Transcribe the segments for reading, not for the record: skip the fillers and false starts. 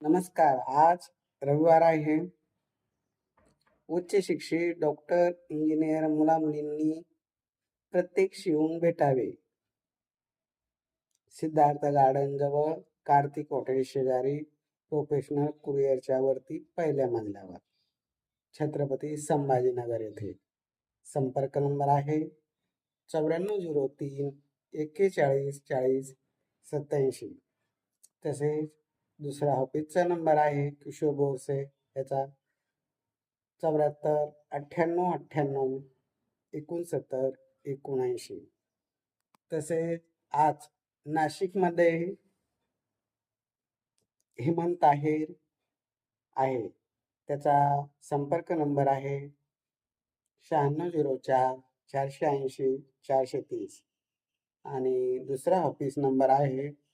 नमस्कार. आज रविवार आहे. उच्च शिक्षित डॉक्टर, इंजिनियर मुला-मुलींनी प्रत्यक्ष येऊन भेटावे. सिद्धार्थ गार्डन जवळ, कार्तिक हॉटेल शेजारी, प्रोफेशनल कुरिअरच्या वरती पहिल्या मजल्यावर, छत्रपती संभाजीनगर येथे. संपर्क नंबर आहे 9403 41 40 87. तसेच दुसरा ऑफिसचा नंबर आहे किशोर बोरसे याचा 74 98 98 69 79. तसेच आज नाशिकमध्ये हेमंत आहेर आहे, त्याचा संपर्क नंबर आहे 9604 480 430. आणि दुसरा ऑफिस नंबर आहे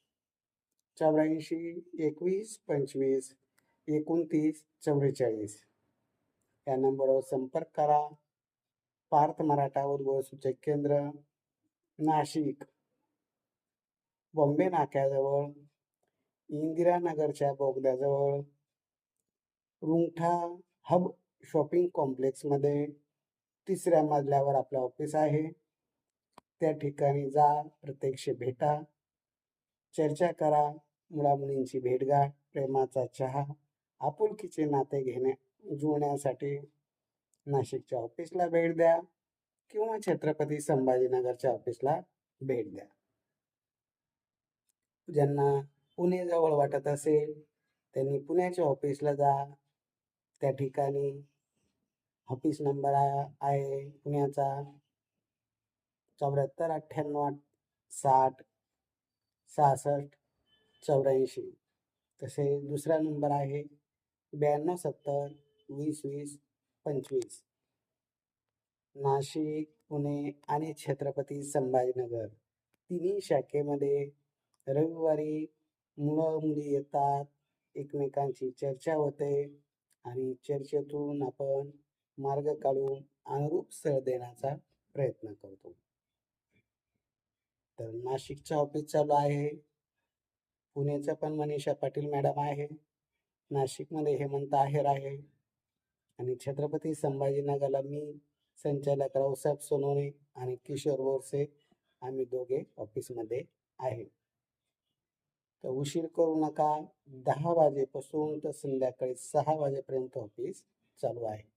84 21 25 29 44. या नंबरवर संपर्क करा. पार्थ मराठा उद्भव सूचक केंद्र, नाशिक, बॉम्बे नाक्याजवळ, इंदिरानगरच्या बोगद्याजवळ, रुंगठा हब शॉपिंग कॉम्प्लेक्समध्ये 3ऱ्या मजल्यावर आपलं ऑफिस आहे. त्या ठिकाणी जा, प्रत्यक्ष भेटा, चर्चा करा, मुलामुलींची भेटगाठ, प्रेमाचा चहा, आपुलकीचे नाते जुळण्यासाठी नाशिकच्या ऑफिसला भेट द्या किंवा छत्रपती संभाजीनगरच्या ऑफिसला भेट द्या. ज्यांना पुणे जवळ वाटत असेल त्यांनी पुण्याच्या ऑफिसला जा. त्या ठिकाणी ऑफिस नंबर आहे पुण्याचा 74 98 60 66 84. तसेच दुसरा नंबर आहे 92 70 20 20 25. नाशिक, पुणे आणि छत्रपती संभाजीनगर तिन्ही शाखेमध्ये रविवारी मुलं मुली येतात, एकमेकांची चर्चा होते आणि चर्चेतून आपण मार्ग काढून अनुरूप स्थळ देण्याचा प्रयत्न करतो. तर नाशिकचं ऑफिस चालू आहे, पुण्याचं पण मनीषा पाटील मॅडम आहे, नाशिकमध्ये हेमंत आहेर आहे आणि छत्रपती संभाजीनगरला मी संचालक रावसाहेब सोनवणे आणि किशोर बोरसे आम्ही दोघे ऑफिसमध्ये आहे. तर उशीर करू नका. 10 वाजेपासून तर संध्याकाळी 6 वाजेपर्यंत ऑफिस चालू आहे.